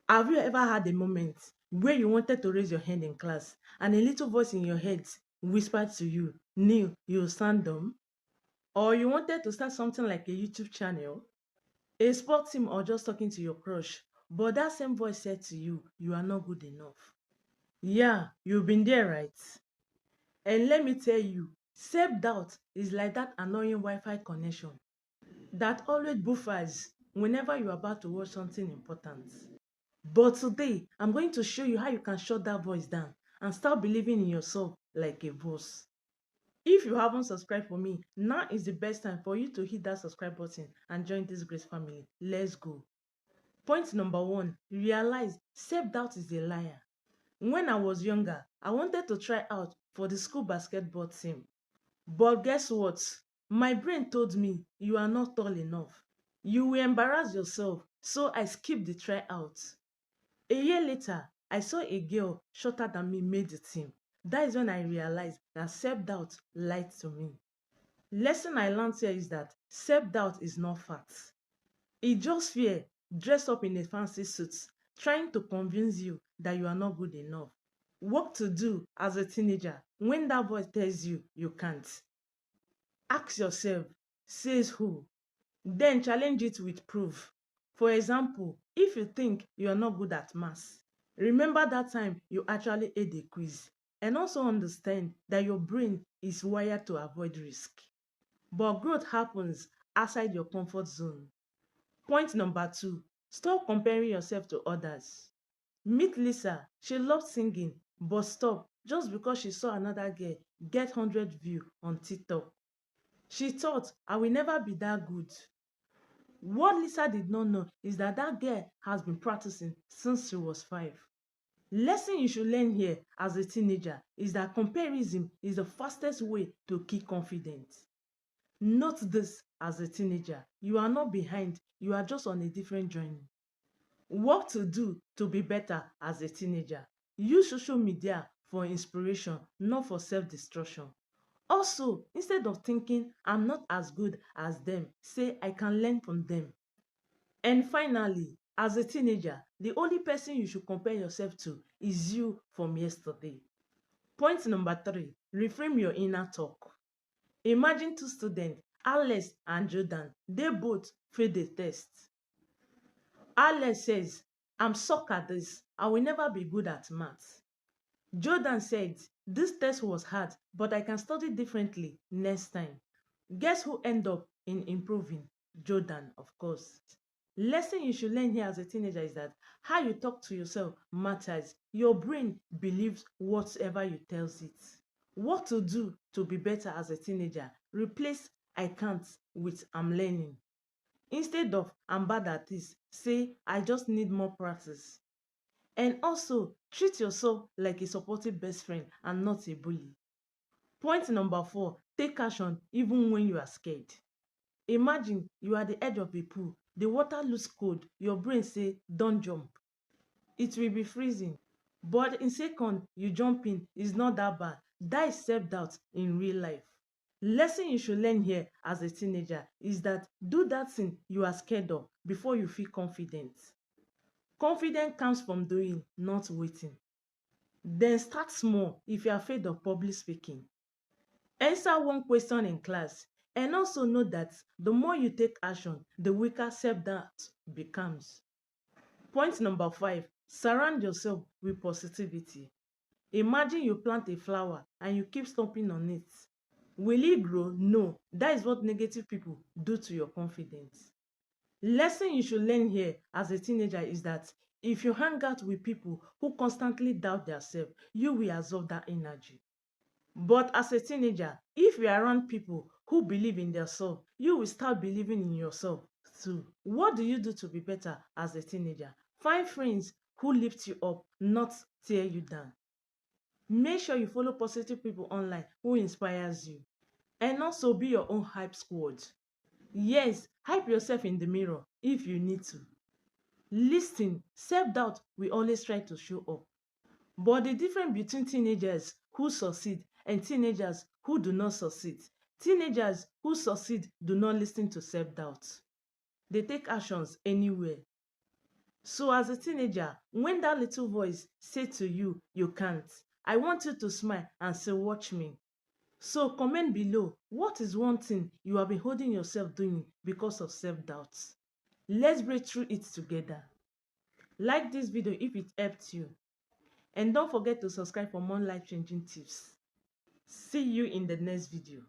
Have you ever had a moment where you wanted to raise your hand in class and a little voice in your head whispered to you, Neil, you'll stand dumb? Or you wanted to start something like a YouTube channel, a sport team, or just talking to your crush, but that same voice said to you, you are not good enough. Yeah, you've been there, right? And let me tell you, self-doubt is like that annoying Wi-Fi connection that always buffers whenever you're about to watch something important. But today, I'm going to show you how you can shut that voice down and start believing in yourself like a boss. If you haven't subscribed for me, now is the best time for you to hit that subscribe button and join this great family. Let's go. Point number one, realize self-doubt is a liar. When I was younger, I wanted to try out for the school basketball team. But guess what? My brain told me you are not tall enough. You will embarrass yourself, so I skipped the tryout. A year later, I saw a girl shorter than me made the team. That is when I realized that self-doubt lied to me. Lesson I learned here is that self-doubt is not fact. It's just fear dressed up in a fancy suit, trying to convince you that you are not good enough. What to do as a teenager when that voice tells you you can't? Ask yourself, says who? Then challenge it with proof. For example, if you think you are not good at maths, remember that time you actually ate a quiz, and also understand that your brain is wired to avoid risk. But growth happens outside your comfort zone. Point number two, stop comparing yourself to others. Meet Lisa, she loves singing, but stop just because she saw another girl get 100 views on TikTok. She thought, I will never be that good. What Lisa did not know is that that girl has been practicing since she was 5. Lesson you should learn here as a teenager is that comparison is the fastest way to kill confidence. Note this as a teenager, you are not behind, you are just on a different journey. What to do to be better as a teenager? Use social media for inspiration, not for self-destruction. Also, instead of thinking I'm not as good as them, say I can learn from them. And finally, as a teenager, the only person you should compare yourself to is you from yesterday. Point number three, reframe your inner talk. Imagine two students, Alex and Jordan, they both failed the test. Alex says, I'm suck at this, I will never be good at maths. Jordan said, this test was hard, but I can study differently next time. Guess who end up in improving? Jordan, of course. Lesson you should learn here as a teenager is that how you talk to yourself matters. Your brain believes whatever you tells it. What to do to be better as a teenager? Replace I can't with I'm learning. Instead of I'm bad at this, say I just need more practice. And also treat yourself like a supportive best friend and not a bully. Point number four, take action even when you are scared. Imagine you are at the edge of a pool, the water looks cold, your brain say don't jump. It will be freezing. But in second you jump in, it's not that bad. That is self-doubt in real life. Lesson you should learn here as a teenager is that do that thing you are scared of before you feel confident. Confidence comes from doing, not waiting. Then start small if you are afraid of public speaking. Answer one question in class, and also know that the more you take action, the weaker self-doubt becomes. Point number five, surround yourself with positivity. Imagine you plant a flower and you keep stomping on it. Will it grow? No. That is what negative people do to your confidence. Lesson you should learn here as a teenager is that if you hang out with people who constantly doubt themselves, you will absorb that energy. But as a teenager, if you are around people who believe in themselves, you will start believing in yourself too. What do you do to be better as a teenager? Find friends who lift you up, not tear you down. Make sure you follow positive people online who inspires you. And also be your own hype squad. Yes, hype yourself in the mirror if you need to. Listen, self-doubt will always try to show up. But the difference between teenagers who succeed and teenagers who do not succeed, teenagers who succeed do not listen to self-doubt. They take actions anywhere. So as a teenager, when that little voice say to you, you can't, I want you to smile and say, watch me. So comment below, what is one thing you have been holding yourself doing because of self-doubt? Let's break through it together. Like this video if it helped you. And don't forget to subscribe for more life-changing tips. See you in the next video.